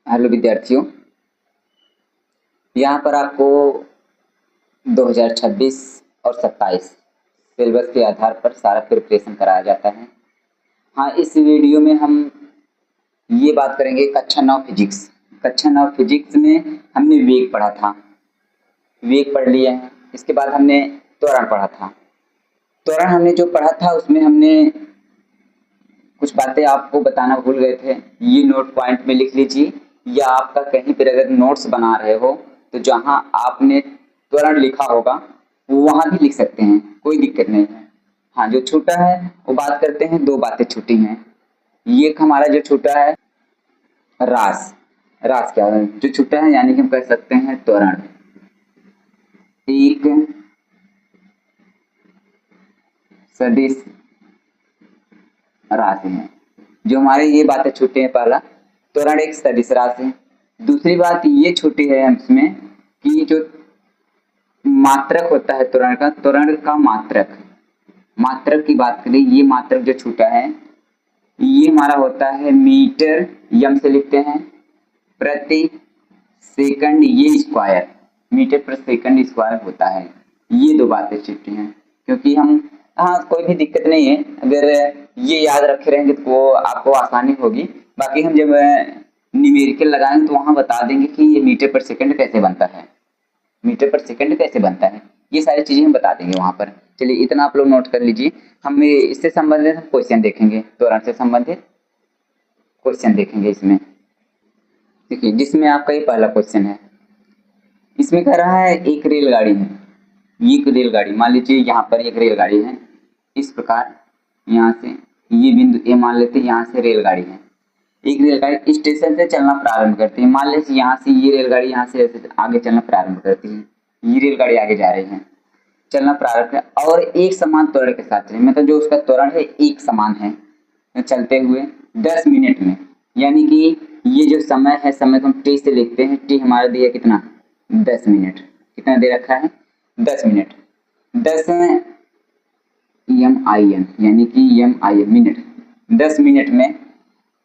Hello विद्यार्थियों, यहाँ पर आपको 2026 और 27 सिलेबस के आधार पर सारा प्रिपरेशन कराया जाता है। हाँ, इस वीडियो में हम ये बात करेंगे कक्षा 9 फिजिक्स। कक्षा 9 फिजिक्स में हमने वेग पढ़ा था, वेग पढ़ लिया है। इसके बाद हमने त्वरण पढ़ा था। त्वरण हमने जो पढ़ा था उसमें हमने कुछ बातें आपको बताना भूल गए थे, ये नोट पॉइंट में लिख लीजिए, या आपका कहीं पर अगर नोट्स बना रहे हो तो जहां आपने त्वरण लिखा होगा वो वहां भी लिख सकते हैं, कोई दिक्कत नहीं है। हाँ, जो छूटा है वो बात करते हैं, दो बातें छूटी हैं। ये हमारा जो छूटा है रास, रास क्या है जो छूटा है, यानी कि हम कह सकते हैं त्वरण। एक सदिश राशि है। जो हमारे ये बातें छूटे हैं, पहला त्वरण एक सदिश राशि है। दूसरी बात ये छूटी है इसमें कि जो मात्रक होता है त्वरण का मात्रक, मात्रक की बात करें, ये मात्रक जो छूटा है ये हमारा होता है मीटर, यम से लिखते हैं, प्रति सेकंड, ये स्क्वायर, मीटर प्रति सेकंड स्क्वायर होता है। ये दो बातें छूटी हैं, क्योंकि हम हाँ कोई भी दिक्कत नहीं है, अगर ये याद रखे रहेंगे तो आपको आसानी होगी। बाकी हम जब न्यूमेरिकल लगाएंगे तो वहां बता देंगे कि ये मीटर पर सेकंड कैसे बनता है, मीटर पर सेकंड कैसे बनता है, ये सारी चीजें हम बता देंगे वहां पर। चलिए इतना आप लोग नोट कर लीजिए। हम इससे संबंधित क्वेश्चन देखेंगे, त्वरण से संबंधित क्वेश्चन देखेंगे इसमें। देखिए, जिसमें आपका ये पहला क्वेश्चन है, इसमें कह रहा है एक रेलगाड़ी है, ये रेलगाड़ी मान लीजिए, यहाँ पर एक रेलगाड़ी है इस प्रकार, यहाँ से ये बिंदु ए मान लेते हैं, यहाँ से रेलगाड़ी है। एक रेलगाड़ी स्टेशन से चलना प्रारंभ करती है, मान लीजिए यहाँ से ये रेलगाड़ी यहाँ से ऐसे आगे चलना प्रारंभ करती है, ये रेलगाड़ी आगे जा रही है, चलना प्रारंभ है, और एक समान त्वरण के साथ चले, मतलब जो उसका त्वरण है एक समान है, चलते हुए 10 मिनट में। यानी कि ये जो समय है, समय को हम टी से लिखते हैं, टी हमारा दिया कितना 10 मिनट, कितना दे रखा है 10 मिनट, 10 MIN, यानी कि MIN मिनट, 10 मिनट में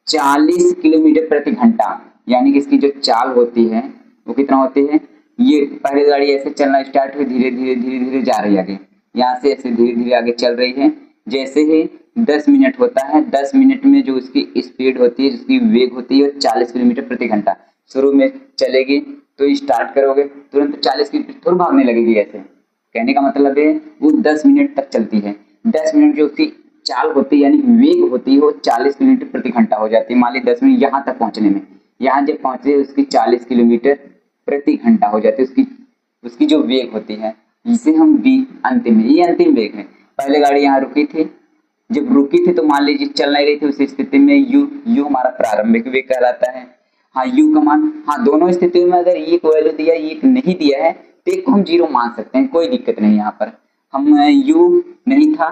40 किलोमीटर प्रति घंटा, यानी कि इसकी जो चाल होती है वो कितना होती है, ये पहली गाड़ी ऐसे चलना स्टार्ट हुई, धीरे धीरे धीरे धीरे जा रही है आगे, यहाँ से ऐसे धीरे धीरे आगे चल रही है। जैसे ही 10 मिनट होता है, 10 मिनट में जो उसकी स्पीड होती है, जिसकी वेग होती है, 40 किलोमीटर प्रति घंटा। शुरू में चलेगी तो स्टार्ट करोगे तुरंत 40 किलोमीटर थोड़ी भागने लगेगी, ऐसे कहने का मतलब है वो 10 मिनट तक चलती है। 10 मिनट जो उसकी चाल होती है, यानी वेग होती है, वो 40 किलोमीटर प्रति घंटा हो जाती है। मान ली 10 मिनट यहाँ तक पहुंचने में, यहाँ जब पहुंचे उसकी 40 किलोमीटर प्रति घंटा हो जाती है, उसकी जो वेग होती है, इसे हम अंतिम, ये अंतिम वेग है। पहले गाड़ी यहाँ रुकी थी, जब रुकी थी तो मान लीजिए चल नहीं रही थी, उस स्थिति में यू हमारा प्रारंभिक वेग कहलाता है। हाँ, यू का मान, हाँ दोनों स्थितियों में अगर ये वैल्यू दिया, ये नहीं दिया है तो एक को हम 0 मान सकते हैं, कोई दिक्कत नहीं। यहाँ पर हम यू नहीं था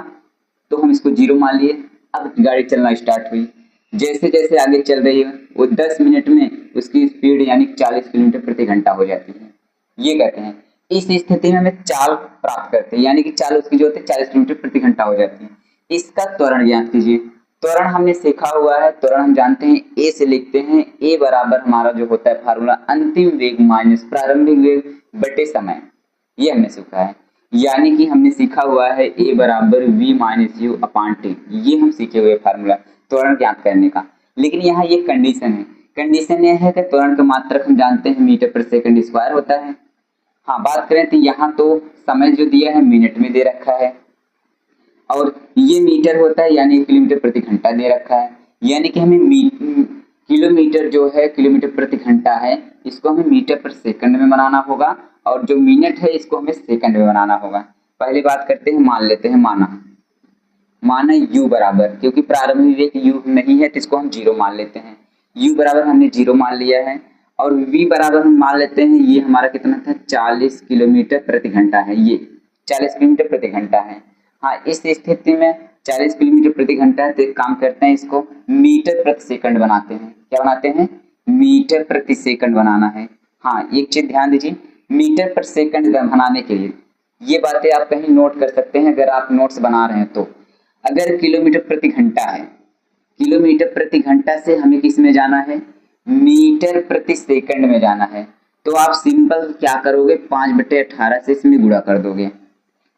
तो हम इसको 0 मान लिए। अब गाड़ी चलना स्टार्ट हुई, जैसे जैसे आगे चल रही है वो 10 मिनट में उसकी स्पीड यानी 40 किलोमीटर प्रति घंटा हो जाती है। ये कहते हैं इस स्थिति में हमें चाल प्राप्त करते हैं, यानी कि चाल उसकी जो होती है 40 किलोमीटर प्रति घंटा हो जाती है। इसका त्वरण ज्ञात कीजिए। त्वरण हमने सीखा हुआ है, त्वरण हम जानते हैं ए से लिखते हैं, ए बराबर हमारा जो होता है फार्मूला अंतिम वेग माइनस प्रारंभिक वेग बटे समय, ये हमने सीखा है। यानी कि हमने सीखा हुआ है ए बराबर v minus you upon T, ये हम सीखे हुए फार्मूला त्वरण ज्ञात करने का। लेकिन यहाँ ये कंडीशन है, कंडीशन यह है कि त्वरण का मात्रक हम जानते हैं मीटर पर सेकंड स्क्वायर होता है। हाँ, बात करें तो यहाँ तो समय जो दिया है मिनट में दे रखा है, और ये मीटर होता है यानी किलोमीटर प्रति घंटा दे रखा है। यानी कि हमें किलोमीटर जो है, किलोमीटर प्रति घंटा है, इसको हमें मीटर पर सेकंड में बनाना होगा, और जो मिनट है इसको हमें सेकंड में बनाना होगा। पहली बात करते हैं, मान लेते हैं, माना u बराबर, क्योंकि प्रारंभिक वेग u नहीं है तो इसको हम 0 मान लेते हैं। u बराबर हमने 0 मान लिया है, और v बराबर हम मान लेते हैं, ये हमारा कितना था 40 किलोमीटर प्रति घंटा है, ये 40 किलोमीटर प्रति घंटा है। हाँ, इस स्थिति में 40 किलोमीटर प्रति घंटा है तो एक काम करते हैं, इसको मीटर प्रति सेकंड बनाते हैं। क्या बनाते हैं, मीटर प्रति सेकंड बनाना है। हाँ, एक चीज ध्यान दीजिए, मीटर पर सेकंड बनाने के लिए ये बातें आप कहीं नोट कर सकते हैं, अगर आप नोट्स बना रहे हैं तो। अगर किलोमीटर प्रति घंटा है, किलोमीटर प्रति घंटा से हमें किस में जाना है, मीटर प्रति सेकंड में जाना है तो आप सिंपल क्या करोगे, 5/18 से इसमें गुणा कर दोगे।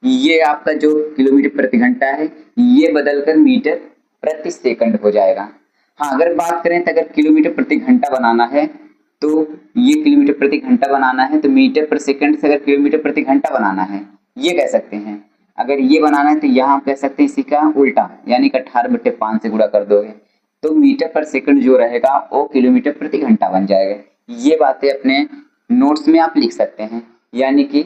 ये आपका जो किलोमीटर प्रति घंटा है ये बदलकर मीटर प्रति सेकंड हो जाएगा। हाँ, अगर बात करें तो अगर किलोमीटर प्रति घंटा बनाना है तो ये किलोमीटर प्रति घंटा बनाना है तो मीटर पर सेकंड से अगर किलोमीटर प्रति घंटा बनाना है ये कह सकते हैं। अगर ये बनाना है तो यहाँ कह सकते हैं इसी का उल्टा, यानी कि 18/5 से गुणा कर दोगे तो मीटर पर सेकंड जो रहेगा वो किलोमीटर प्रति घंटा बन जाएगा। ये बातें अपने नोट्स में आप लिख सकते हैं, यानी कि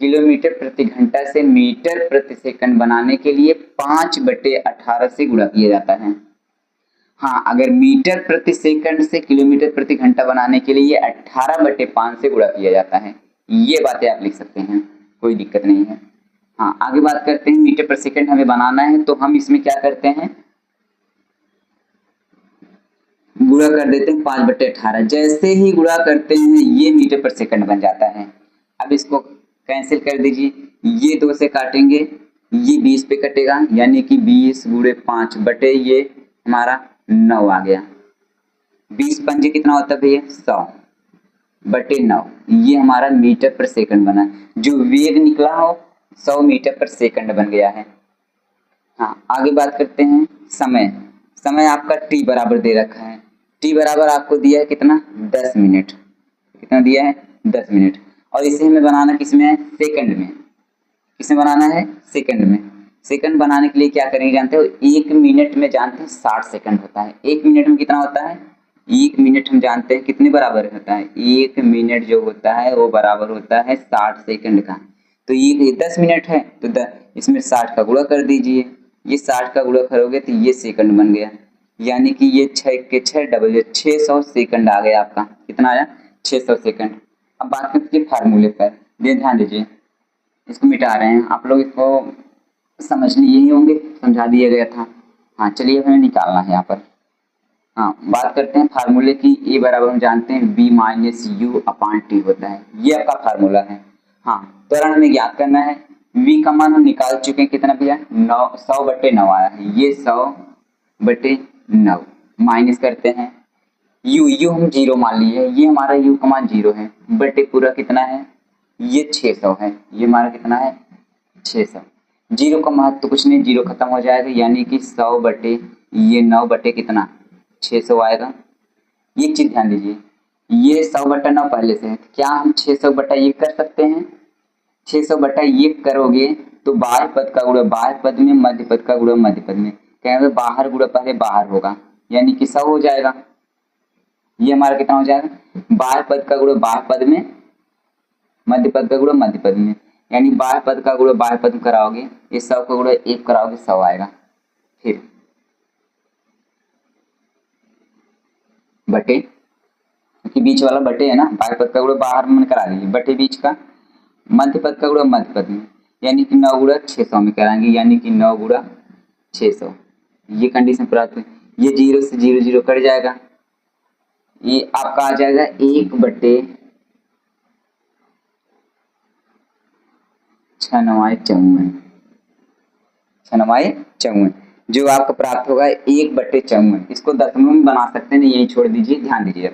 किलोमीटर प्रति घंटा से मीटर प्रति सेकंड बनाने के लिए 5/18 से गुणा किया जाता है। हाँ, अगर मीटर प्रति सेकंड से किलोमीटर प्रति घंटा बनाने के लिए 18/5 से गुणा किया जाता है। ये बातें आप लिख सकते हैं, कोई दिक्कत नहीं है। हाँ, आगे बात करते हैं, मीटर पर सेकंड हमें बनाना है तो हम इसमें क्या करते हैं, गुणा कर देते हैं 5/18। जैसे ही गुणा करते हैं ये मीटर पर सेकंड बन जाता है। अब इसको कैंसिल कर दीजिए, ये 2 से काटेंगे ये 20 पे कटेगा, यानी कि 20 × 5 बटे ये हमारा 9 आ गया। 20 पंजे कितना होता है भैया, 100/9। ये हमारा मीटर पर सेकंड बना, जो वेग निकला हो 100 मीटर पर सेकंड बन गया है। हाँ, आगे बात करते हैं समय। समय आपका t बराबर दे रखा है, t बराबर आपको दिया है कितना, 10 मिनट। कितना दिया है, 10 मिनट। और इसे हमें बनाना किसमें है, सेकंड में। किसमें बनाना है, सेकंड में। सेकंड बनाने के लिए क्या करेंगे जानते हो, 1 मिनट में जानते हैं 60 सेकंड होता है। 1 मिनट में कितना होता है, 1 मिनट हम जानते हैं कितने बराबर होता है, 1 मिनट जो होता है वो बराबर होता है 60 सेकंड का। तो ये 10 मिनट है तो इसमें 60 का गुणा कर दीजिए, ये 60 का गुणा करोगे तो ये सेकंड बन गया, यानी कि ये 6 के 6 डबल 600 सेकंड आ गया आपका। कितना आया, 600 सेकंड। अब बात करते हैं फार्मूले पर, ध्यान दीजिए, इसको मिटा रहे हैं, आप लोग इसको समझ लिए ही होंगे, समझा दिया गया था। हाँ, चलिए हमें निकालना है यहाँ पर। हाँ, बात करते हैं फार्मूले की। ए बराबर हम जानते हैं v - u/t होता है, ये आपका फार्मूला है। हाँ, त्वरण हमें ज्ञात करना है। v का मान हम निकाल चुके हैं, कितना भैया, 100/9 आया है, ये 100/9 माइनस करते हैं। u हम 0 मान लिए, ये हमारा u का मान 0 है, बटे पूरा कितना है, ये 600 है, ये हमारा कितना है, 600। 0 का महत्व तो कुछ नहीं, 0 खत्म हो जाएगा, यानी कि 100 बटे ये 9 बटे कितना, 600 आएगा। ये चीज ध्यान दीजिए, ये 100/9 पहले से है, क्या हम 600/1 कर सकते हैं, 600/1 करोगे तो बाह्य पद का गुणा बाह्य पद में, मध्य पद का गुणा मध्य पद में, कहेंगे बाहर गुणा पहले बाहर होगा, यानी कि 100 हो जाएगा। ये हमारा कितना हो जाएगा, बाह्य पद का गुणा बाह्य पद में, मध्य पद का गुणा मध्य पद में, यानी बाह्य पद का गुणा बाह्य पद में कराओगे, ये 100 का गुणा 1 कराओगे 100 आएगा। फिर बटे, क्योंकि बीच वाला बटे है ना, बाह्य पद का गुणा बाहर में करा दीजिए, बटे बीच का, मध्य पद का गुणा मध्य पद में, यानी कि 9 × 600 में कराएंगे, यानी कि 9 × 600। ये कंडीशन प्राप्त हुई, ये 0 से 0 0 कट जाएगा, ये आपका आ जाएगा 1/6×9=54, 6×9=54, जो आपको प्राप्त होगा 1/54। इसको दशमलव में बना सकते हैं, यही छोड़ दीजिए। ध्यान दीजिए,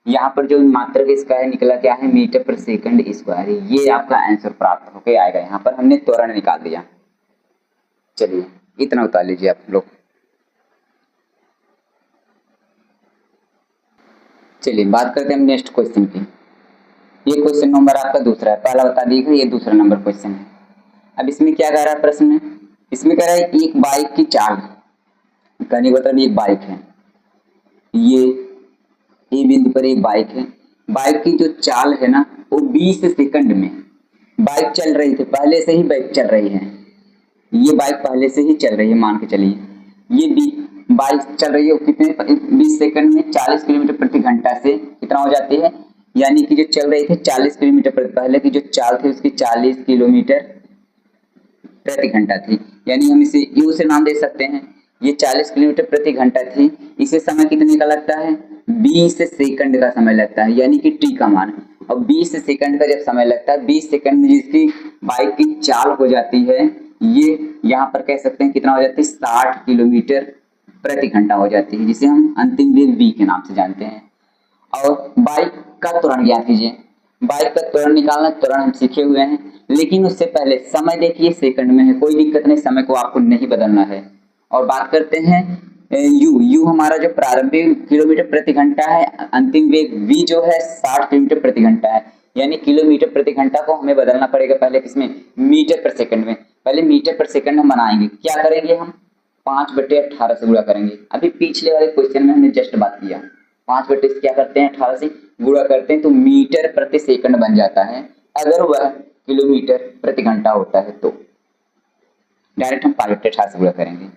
यहाँ पर जो मात्रक स्क्वायर निकला क्या है, मीटर पर सेकंड स्क्वायर, ये आपका आंसर प्राप्त होके आएगा। यहाँ पर हमने त्वरण निकाल दिया। चलिए इतना उतार लीजिए आप लोग। चलिए बात करते हैं नेक्स्ट क्वेश्चन की। ये क्वेश्चन नंबर आपका दूसरा है, पहला बता दीजिए, ये दूसरा नंबर क्वेश्चन है। अब इसमें क्या कह रहा है प्रश्न में, इसमें कह रहा है एक बाइक की चाल, कहने का मतलब एक बाइक है, ये ए बिंदु पर एक बाइक है, बाइक की जो चाल है ना वो 20 सेकंड में, बाइक चल रही थी, पहले से ही बाइक चल रही है, ये बाइक पहले से ही चल रही है, मान के चलिए ये बाइक चल रही है कितने, 20 सेकंड में 40 किलोमीटर प्रति घंटा से कितना हो जाती है, यानी कि जो चल रही थी 40 किलोमीटर प्रति, पहले की जो चाल थी उसकी 40 किलोमीटर प्रति घंटा थी, यानी हम इसे यू से नाम दे सकते हैं। ये 40 किलोमीटर प्रति घंटा थी, इसे समय कितने का लगता है, 20 सेकंड का समय लगता है, यानी कि टी का मान। और 20 सेकंड का जब समय लगता है, 20 सेकंड में जिसकी बाइक की चाल हो जाती है, ये यहाँ पर कह सकते हैं कितना हो जाती है, 60 किलोमीटर प्रति घंटा हो जाती है, जिसे हम अंतिम वेग v के नाम से जानते हैं। और बाइक का त्वरण ज्ञात कीजिए। बाइक का त्वरण निकालना, त्वरण हम सीखे हुए हैं, लेकिन उससे पहले समय देखिए सेकंड में है, कोई दिक्कत नहीं, समय को आपको नहीं बदलना है। और बात करते हैं यू हमारा जो प्रारंभिक किलोमीटर प्रति घंटा है, अंतिम वेग v जो है 60 किलोमीटर प्रति घंटा है, यानी किलोमीटर प्रति घंटा को हमें बदलना पड़ेगा पहले किसमें, मीटर पर सेकंड में। पहले मीटर पर सेकंड हम बनाएंगे, क्या करेंगे हम 5/18 से गुणा करेंगे। अभी पिछले वाले क्वेश्चन में हमने जस्ट बात किया, 5/18 से क्या करते हैं, 18 से गुणा करते हैं तो मीटर प्रति सेकंड बन जाता है, अगर वह किलोमीटर प्रति घंटा होता है तो डायरेक्ट हम 5/18 से गुणा करेंगे।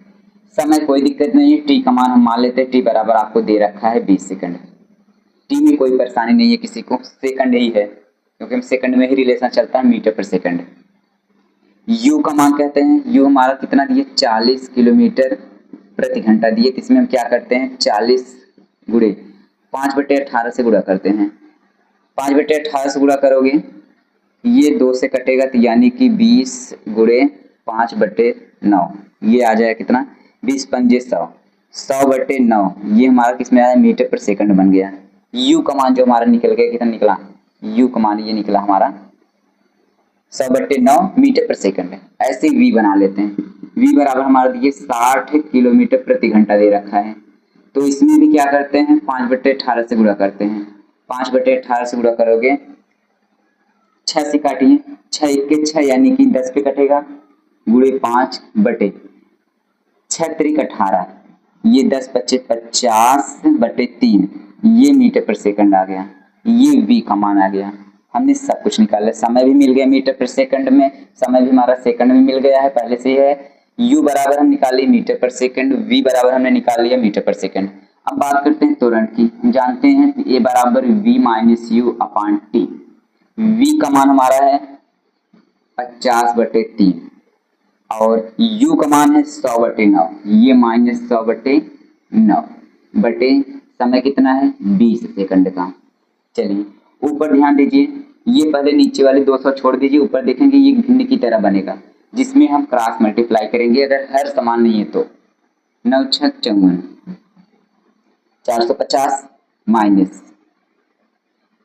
समय कोई दिक्कत नहीं है, टी का मान हम मान लेते हैं, टी बराबर आपको दे रखा है 20 सेकंड। टी में कोई परेशानी नहीं है किसी को, सेकंड ही है, क्योंकि हम सेकंड में ही रिलेशन चलता है मीटर पर सेकंड। यू का मान कहते हैं, यू हमारा कितना दिए 40 किलोमीटर प्रति घंटा दिए, इसमें हम क्या करते हैं 40 गुणे 5/18 से गुणा करते हैं। 5/18 से गुणा करोगे ये 2 से कटेगा तो यानी कि 20 गुणे 5/9, ये आ जाएगा कितना 20×5 100, 100/9, ये हमारा किसमें आया मीटर पर सेकंड बन गया। यू का मान जो हमारा निकल गया कितना निकला, यू का मान ये निकला हमारा 100/9 मीटर पर सेकंड है। ऐसे वी बना लेते हैं, वी बराबर हमारा दिए 60 किलोमीटर प्रति घंटा दे रखा है, तो इसमें भी क्या करते हैं 5/18 से गुणा करते हैं। 5/18 से गुणा करोगे 6 से काटिए, 6 1 6 यानी कि 10 पे कटेगा, गुणे 5/6×3 = 18, ये 10×5 = 50/3, ये मीटर पर सेकंड आ गया, ये वी का मान आ गया। हमने सब कुछ निकाला, समय भी मिल गया मीटर पर सेकंड में, समय भी हमारा सेकंड में मिल गया है पहले से ही है। यू बराबर हम निकाल लिए मीटर पर सेकंड, वी बराबर हमने निकाल लिया मीटर पर सेकंड। अब बात करते हैं त्वरण की, जानते हैं ए बराबर v - u/t। v का मान हमारा है 50/3 और u का मान है 100/9, ये -100/9 बटे समय कितना है 20 सेकंड का। चलिए ऊपर ध्यान दीजिए, ये पहले नीचे वाले 200 छोड़ दीजिए, ऊपर देखेंगे ये भिन्न की तरह बनेगा, जिसमें हम क्रॉस मल्टीप्लाई करेंगे अगर हर समान नहीं है तो। 9 6 54, 450 माइनस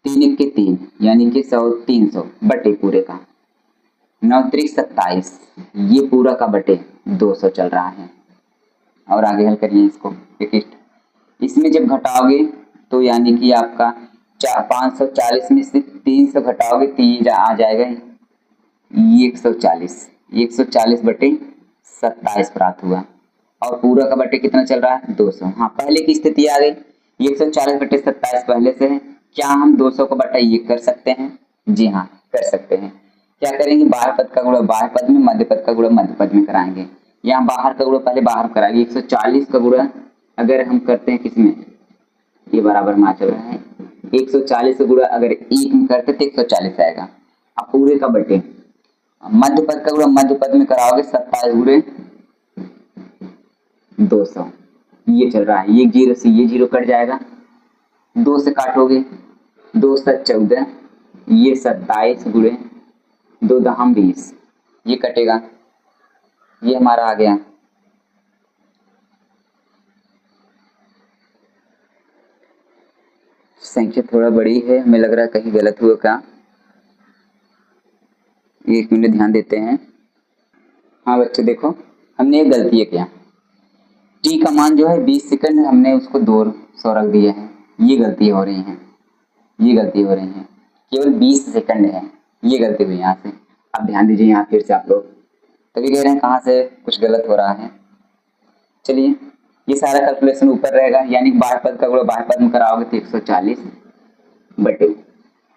3 1 3 यानी कि 100 300 बटे पूरे का, 9 3 27, ये पूरा का बटे 200 चल रहा है। और आगे हल करिए इसको, इसमें जब घटाओगे तो यानी कि आपका 540 में से 300 घटाओगे तो ये आ जाएगा ये 140/27 प्राप्त हुआ, और पूरा का बटे कितना चल रहा है 200। हाँ पहले की स्थिति आ गई, 140/27 पहले से है, क्या हम 200 को बटा ये कर सकते हैं, जी हाँ कर सकते हैं। क्या करेंगे बाहर पद का गुणा बाहर पद में, मध्य पद का गुणा मध्य पद में कराएंगे। यहाँ बाहर का गुणा पहले बाहर कराएंगे, 140 का गुणा अगर हम करते हैं किसमें, ये बराबर मान चल रहा है 140 का गुणा अगर एक में करते तो 140 आएगा। अब पूरे का बटे मध्य पद का गुणा मध्य पद में कराओगे 27 गुणे 200, ये चल रहा है, ये 0 से ये 0 कट जाएगा, 2 से काटोगे 2 7 14, ये 27 गुणे 2 दहम 20, ये कटेगा, ये हमारा आ गया। संख्या थोड़ा बड़ी है, हमें लग रहा है कहीं गलत हुआ क्या, 1 मिनट ध्यान देते हैं। हाँ बच्चे देखो हमने एक गलती किया, टी का मान जो है 20 सेकंड हमने उसको 200 रख दिया है, ये गलती हो रही है, ये गलती हो रही है, केवल 20 सेकंड है, ये गलती हुई यहाँ से। अब ध्यान दीजिए यहाँ फिर से आप लोग तभी कह रहे हैं कहाँ से कुछ गलत हो रहा है। चलिए ये सारा कैलकुलेशन ऊपर रहेगा, यानी बाहर पद का गुणा बाहर पद में कराओगे तो 140 बटे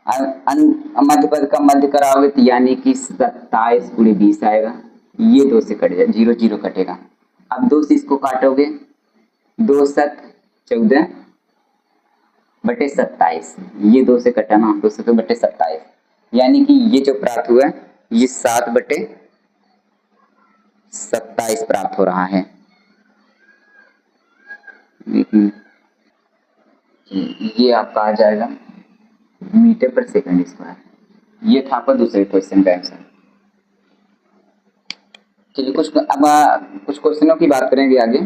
मध्य पद का मध्य कराओगे तो यानी कि 27 गुणे 20 आएगा, ये 2 से कट जाए 0 0 कटेगा। अब 2 से इसको काटोगे 2 7 14 बटे 27, ये 2 से कटा ना, 2 से बटे 27, यानी कि ये जो प्राप्त हुआ ये 7/27 प्राप्त हो रहा है। ये आपका आ जाएगा मीटर पर सेकंड स्क्वायर, ये था आपका दूसरे क्वेश्चन का आंसर। चलिए कुछ क्वेश्चनों की बात करेंगे आगे।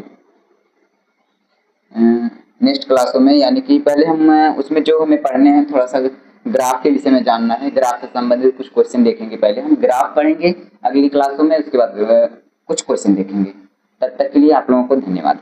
नेक्स्ट क्लासों में, यानी कि पहले हम उसमें जो हमें पढ़ने हैं थोड़ा सा ग्राफ के विषय में जानना है, ग्राफ से संबंधित कुछ क्वेश्चन देखेंगे। पहले हम ग्राफ पढ़ेंगे अगली क्लासों में, उसके बाद कुछ क्वेश्चन देखेंगे। तब तक के लिए आप लोगों को धन्यवाद।